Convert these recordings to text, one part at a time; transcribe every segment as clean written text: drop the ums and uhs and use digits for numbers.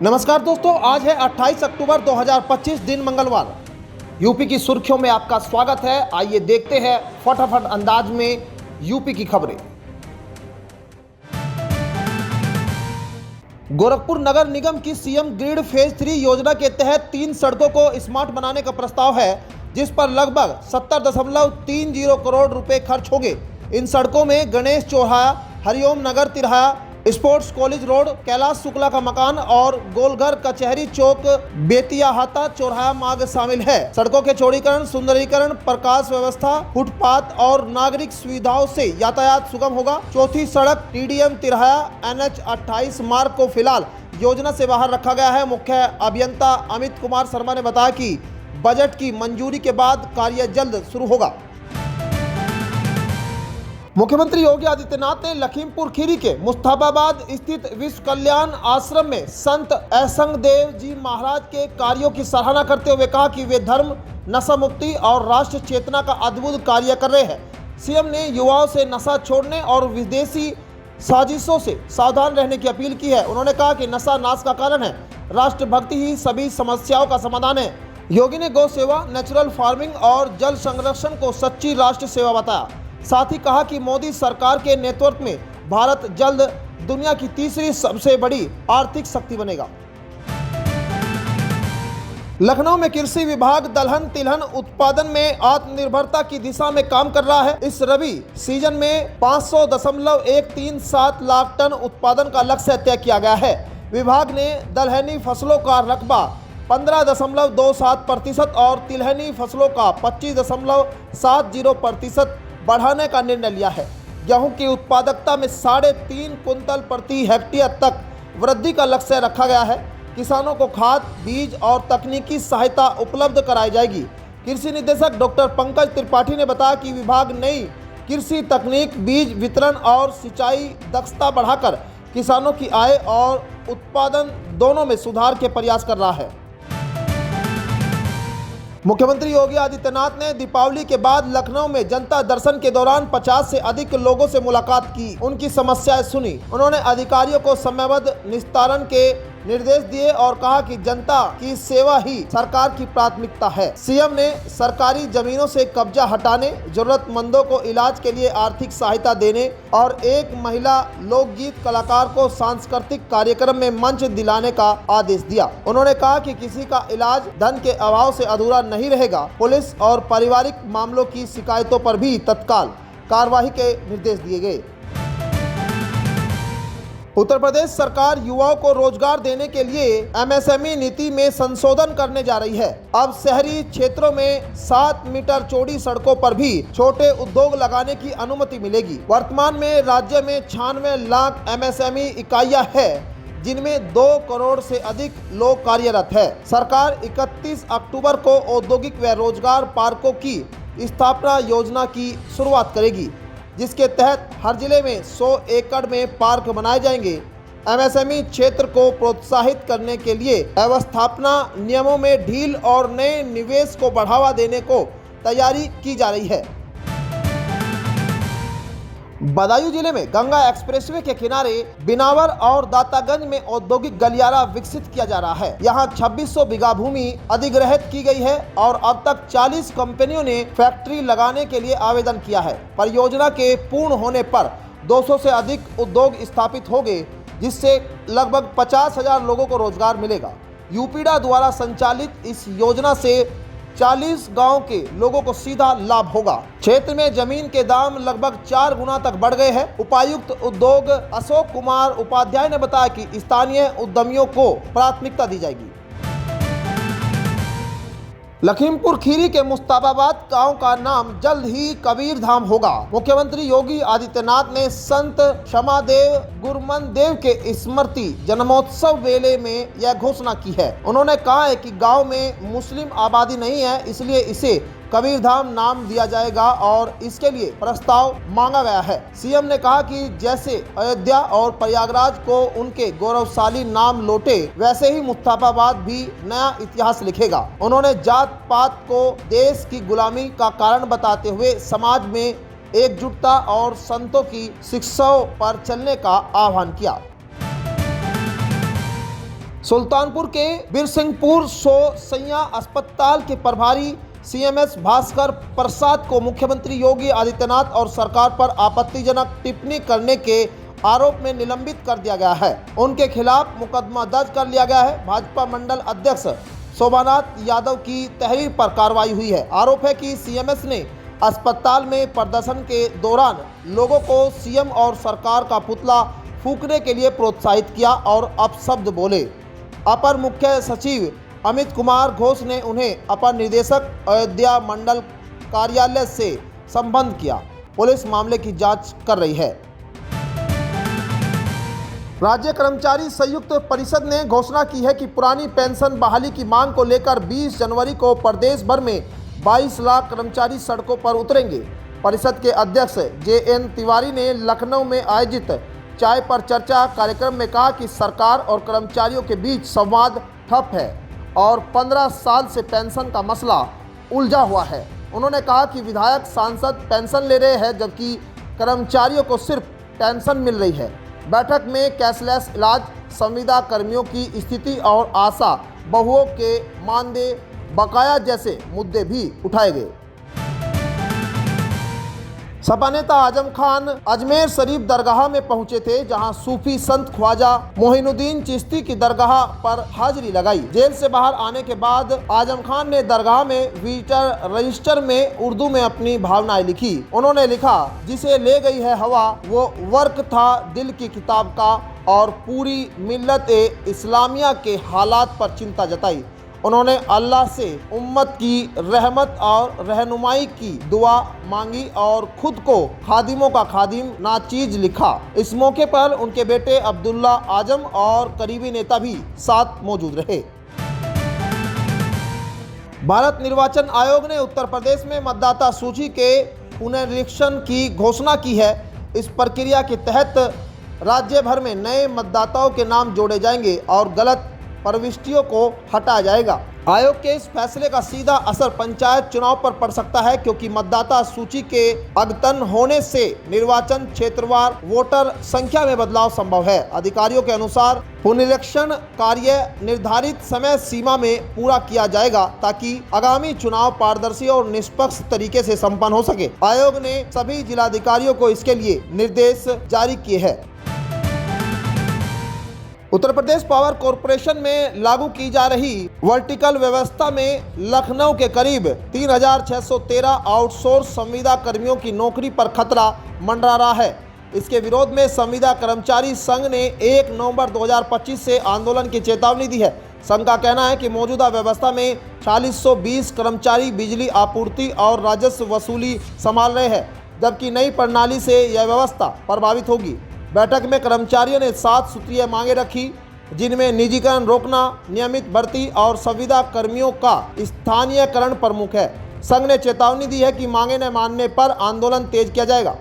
नमस्कार दोस्तों, आज है 28 अक्टूबर 2025 दिन मंगलवार। यूपी की सुर्खियों में आपका स्वागत है। आइए देखते हैं फटाफट अंदाज में यूपी की खबरें। गोरखपुर नगर निगम की सीएम ग्रिड फेज 3 योजना के तहत 3 सड़कों को स्मार्ट बनाने का प्रस्ताव है, जिस पर लगभग 70.30 करोड़ रुपए खर्च होंगे। इन सड़कों में गणेश चौराहा, हरिओम नगर तिराहा, sports college road, Kailash Shukla का मकान और गोलघर कचहरी चौक बेतियाहाता चौराहा मार्ग शामिल है। सड़कों के चौड़ीकरण, सुंदरीकरण, प्रकाश व्यवस्था, फुटपाथ और नागरिक सुविधाओं से यातायात सुगम होगा। चौथी सड़क टीडीएम तिराहा NH 28 मार्ग को फिलहाल योजना से बाहर रखा गया है। मुख्य अभियंता अमित कुमार शर्मा ने बताया कि बजट की मंजूरी के बाद कार्य जल्द शुरू होगा। मुख्यमंत्री योगी आदित्यनाथ ने लखीमपुर खीरी के मुस्तफाबाद स्थित विश्व कल्याण आश्रम में संत असंगदेव जी महाराज के कार्यों की सराहना करते हुए कहा कि वे धर्म, नशा मुक्ति और राष्ट्र चेतना का अद्भुत कार्य कर रहे हैं। सीएम ने युवाओं से नशा छोड़ने और विदेशी साजिशों से सावधान रहने की अपील की है। उन्होंने कहा कि नशा नाश का कारण है, राष्ट्रभक्ति ही सभी समस्याओं का समाधान है। योगी ने गौ सेवा, नेचुरल फार्मिंग और जल संरक्षण को सच्ची राष्ट्र सेवा बताया। साथ ही कहा कि मोदी सरकार के नेतृत्व में भारत जल्द दुनिया की तीसरी सबसे बड़ी आर्थिक शक्ति बनेगा। लखनऊ में कृषि विभाग दलहन तिलहन उत्पादन में आत्मनिर्भरता की दिशा में काम कर रहा है। इस रबी सीजन में 500.137 लाख टन उत्पादन का लक्ष्य तय किया गया है। विभाग ने दलहनी फसलों का रकबा 15.27% और तिलहनी फसलों का 25.70% बढ़ाने का निर्णय लिया है। गेहूं की उत्पादकता में 3.5 कुंतल प्रति हेक्टेयर तक वृद्धि का लक्ष्य रखा गया है। किसानों को खाद, बीज और तकनीकी सहायता उपलब्ध कराई जाएगी। कृषि निदेशक डॉक्टर पंकज त्रिपाठी ने बताया कि विभाग नई कृषि तकनीक, बीज वितरण और सिंचाई दक्षता बढ़ाकर किसानों की आय और उत्पादन दोनों में सुधार के प्रयास कर रहा है। मुख्यमंत्री योगी आदित्यनाथ ने दीपावली के बाद लखनऊ में जनता दर्शन के दौरान 50 से अधिक लोगों से मुलाकात की, उनकी समस्याएं सुनी। उन्होंने अधिकारियों को समयबद्ध निस्तारण के निर्देश दिए और कहा कि जनता की सेवा ही सरकार की प्राथमिकता है। सीएम ने सरकारी जमीनों से कब्जा हटाने, जरूरतमंदों को इलाज के लिए आर्थिक सहायता देने और एक महिला लोकगीत कलाकार को सांस्कृतिक कार्यक्रम में मंच दिलाने का आदेश दिया। उन्होंने कहा कि किसी का इलाज धन के अभाव से अधूरा नहीं रहेगा। पुलिस और पारिवारिक मामलों की शिकायतों पर भी तत्काल कार्रवाई के निर्देश दिए गए। उत्तर प्रदेश सरकार युवाओं को रोजगार देने के लिए MSME नीति में संशोधन करने जा रही है। अब शहरी क्षेत्रों में 7 मीटर चौड़ी सड़कों पर भी छोटे उद्योग लगाने की अनुमति मिलेगी। वर्तमान में राज्य में 96 लाख MSME इकाइयां हैं, जिनमें 2 करोड़ से अधिक लोग कार्यरत है। सरकार 31 अक्टूबर को औद्योगिक व रोजगार पार्कों की स्थापना योजना की शुरुआत करेगी, जिसके तहत हर जिले में 100 एकड़ में पार्क बनाए जाएंगे। MSME क्षेत्र को प्रोत्साहित करने के लिए व्यवस्थापना नियमों में ढील और नए निवेश को बढ़ावा देने को तैयारी की जा रही है। बदायूं जिले में गंगा एक्सप्रेसवे के किनारे बिनावर और दातागंज में औद्योगिक गलियारा विकसित किया जा रहा है। यहाँ 2600 बीघा भूमि अधिग्रहित की गई है और अब तक 40 कंपनियों ने फैक्ट्री लगाने के लिए आवेदन किया है। परियोजना के पूर्ण होने पर 200 से अधिक उद्योग स्थापित होंगे, जिससे लगभग 50,000 लोगों को रोजगार मिलेगा। यूपीडा द्वारा संचालित इस योजना से 40 गांव के लोगों को सीधा लाभ होगा। क्षेत्र में जमीन के दाम लगभग 4 गुना तक बढ़ गए हैं। उपायुक्त उद्योग अशोक कुमार उपाध्याय ने बताया कि स्थानीय उद्यमियों को प्राथमिकता दी जाएगी। लखीमपुर खीरी के मुस्तफाबाद गांव का नाम जल्द ही कबीर धाम होगा। मुख्यमंत्री योगी आदित्यनाथ ने संत क्षमादेव गुरुमन देव के स्मृति जन्मोत्सव मेले में यह घोषणा की है। उन्होंने कहा है कि गांव में मुस्लिम आबादी नहीं है, इसलिए इसे कबीरधाम नाम दिया जाएगा और इसके लिए प्रस्ताव मांगा गया है। सीएम ने कहा कि जैसे अयोध्या और प्रयागराज को उनके गौरवशाली नाम लौटे, वैसे ही मुस्तफाबाद भी नया इतिहास लिखेगा। उन्होंने जात पात को देश की गुलामी का कारण बताते हुए समाज में एकजुटता और संतों की शिक्षाओं पर चलने का आह्वान किया। सुल्तानपुर के बिरसिंहपुर सैया अस्पताल के प्रभारी CMS भास्कर प्रसाद को मुख्यमंत्री योगी आदित्यनाथ और सरकार पर आपत्तिजनक टिप्पणी करने के आरोप में निलंबित कर दिया गया है। उनके खिलाफ मुकदमा दर्ज कर लिया गया है। भाजपा मंडल अध्यक्ष शोभानाथ यादव की तहरीर पर कार्रवाई हुई है। आरोप है कि CMS ने अस्पताल में प्रदर्शन के दौरान लोगों को CM और सरकार का पुतला फूंकने के लिए प्रोत्साहित किया और अपशब्द बोले। अपर मुख्य सचिव अमित कुमार घोष ने उन्हें अपर निदेशक अयोध्या मंडल कार्यालय से संबंध किया। पुलिस मामले की जांच कर रही है। राज्य कर्मचारी संयुक्त परिषद ने घोषणा की है कि पुरानी पेंशन बहाली की मांग को लेकर 20 जनवरी को प्रदेश भर में 22 लाख कर्मचारी सड़कों पर उतरेंगे। परिषद के अध्यक्ष JN तिवारी ने लखनऊ में आयोजित चाय पर चर्चा कार्यक्रम में कहा कि सरकार और कर्मचारियों के बीच संवाद ठप है और 15 साल से पेंशन का मसला उलझा हुआ है। उन्होंने कहा कि विधायक सांसद पेंशन ले रहे हैं जबकि कर्मचारियों को सिर्फ पेंशन मिल रही है। बैठक में कैशलेस इलाज, संविदा कर्मियों की स्थिति और आशा बहुओं के मानदेय बकाया जैसे मुद्दे भी उठाए गए। सपा नेता आजम खान अजमेर शरीफ दरगाह में पहुंचे थे, जहां सूफी संत ख्वाजा मोहिनुद्दीन चिश्ती की दरगाह पर हाजिरी लगाई। जेल से बाहर आने के बाद आजम खान ने दरगाह में विजिटर रजिस्टर में उर्दू में अपनी भावनाएं लिखी। उन्होंने लिखा, जिसे ले गई है हवा वो वर्क था दिल की किताब का, और पूरी मिल्लत इस्लामिया के हालात पर चिंता जताई। उन्होंने अल्लाह से उम्मत की रहमत और रहनुमाई की दुआ मांगी और खुद को खादिमों का खादिम नाचीज लिखा। इस मौके पर उनके बेटे अब्दुल्ला आजम और करीबी नेता भी साथ मौजूद रहे। भारत निर्वाचन आयोग ने उत्तर प्रदेश में मतदाता सूची के पुनरीक्षण की घोषणा की है। इस प्रक्रिया के तहत राज्य भर में नए मतदाताओं के नाम जोड़े जाएंगे और गलत प्रविष्टियों को हटाया जाएगा। आयोग के इस फैसले का सीधा असर पंचायत चुनाव पर पड़ सकता है, क्योंकि मतदाता सूची के अद्यतन होने से निर्वाचन क्षेत्रवार वोटर संख्या में बदलाव संभव है। अधिकारियों के अनुसार पुनरीक्षण कार्य निर्धारित समय सीमा में पूरा किया जाएगा ताकि आगामी चुनाव पारदर्शी और निष्पक्ष तरीके से संपन्न हो सके। आयोग ने सभी जिलाधिकारियों को इसके लिए निर्देश जारी किए हैं। उत्तर प्रदेश पावर कॉरपोरेशन में लागू की जा रही वर्टिकल व्यवस्था में लखनऊ के करीब 3613 आउटसोर्स संविदा कर्मियों की नौकरी पर खतरा मंडरा रहा है। इसके विरोध में संविदा कर्मचारी संघ ने 1 नवंबर 2025 से आंदोलन की चेतावनी दी है। संघ का कहना है कि मौजूदा व्यवस्था में 4620 कर्मचारी बिजली आपूर्ति और राजस्व वसूली संभाल रहे हैं, जबकि नई प्रणाली से यह व्यवस्था प्रभावित होगी। बैठक में कर्मचारियों ने 7 सूत्रीय मांगे रखी, जिनमें निजीकरण रोकना, नियमित भर्ती और संविदा कर्मियों का स्थानीयकरण प्रमुख है। संघ ने चेतावनी दी है कि मांगे न मानने पर आंदोलन तेज किया जाएगा।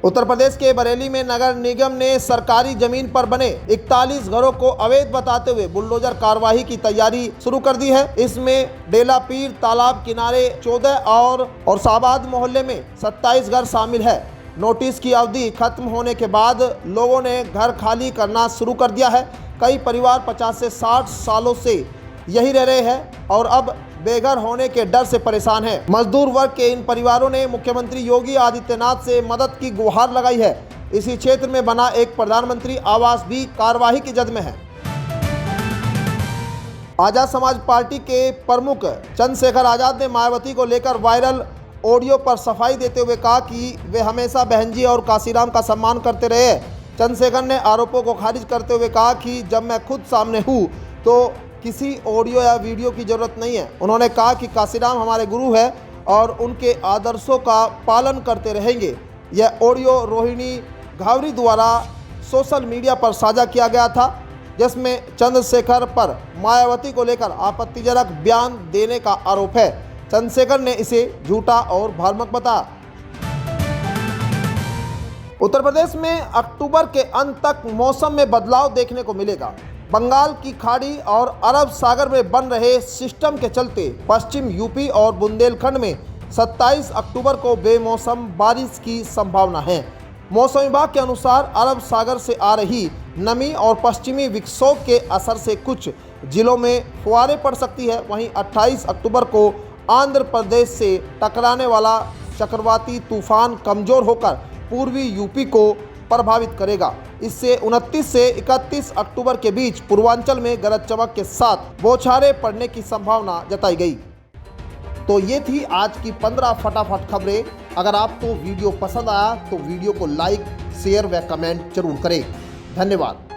उत्तर प्रदेश के बरेली में नगर निगम ने सरकारी जमीन पर बने 41 घरों को अवैध बताते हुए बुलडोजर कार्यवाही की तैयारी शुरू कर दी है। इसमें डेला पीर तालाब किनारे 14 और शाहबाद मोहल्ले में 27 घर शामिल है। नोटिस की अवधि खत्म होने के बाद लोगों ने घर खाली करना शुरू कर दिया है। कई परिवार 50 से 60 सालों से यही रह रहे हैं और अब बेघर होने के डर से परेशान हैं। मजदूर वर्ग के इन परिवारों ने मुख्यमंत्री योगी आदित्यनाथ से मदद की गुहार लगाई है। इसी क्षेत्र में बना एक प्रधानमंत्री आवास भी कार्यवाही की जद में है। आजाद समाज पार्टी के प्रमुख चंद्रशेखर आजाद ने मायावती को लेकर वायरल ऑडियो पर सफाई देते हुए कहा कि वे हमेशा बहन जी और काशीराम का सम्मान करते रहे। चंद्रशेखर ने आरोपों को खारिज करते हुए कहा कि जब मैं खुद सामने हूँ तो किसी ऑडियो या वीडियो की जरूरत नहीं है। उन्होंने कहा कि काशीराम हमारे गुरु हैं और उनके आदर्शों का पालन करते रहेंगे। यह ऑडियो रोहिणी घावरी द्वारा सोशल मीडिया पर साझा किया गया था, जिसमें चंद्रशेखर पर मायावती को लेकर आपत्तिजनक बयान देने का आरोप है। चंद्रशेखर ने इसे झूठा और भ्रामक बताया। उत्तर प्रदेश में अक्टूबर के अंत तक मौसम में बदलाव देखने को मिलेगा। बंगाल की खाड़ी और अरब सागर में बन रहे सिस्टम के चलते पश्चिम यूपी और बुंदेलखंड में 27 अक्टूबर को बेमौसम बारिश की संभावना है। मौसम विभाग के अनुसार अरब सागर से आ रही नमी और पश्चिमी विक्षोभ के असर से कुछ जिलों में फुहारें पड़ सकती है। वहीं 28 अक्टूबर को आंध्र प्रदेश से टकराने वाला चक्रवाती तूफान कमजोर होकर पूर्वी यूपी को प्रभावित करेगा। इससे 29 से 31 अक्टूबर के बीच पूर्वांचल में गरज चमक के साथ बौछारें पड़ने की संभावना जताई गई। तो ये थी आज की 15 फटाफट खबरें। अगर आपको वीडियो पसंद आया तो वीडियो को लाइक, शेयर व कमेंट जरूर करें। धन्यवाद।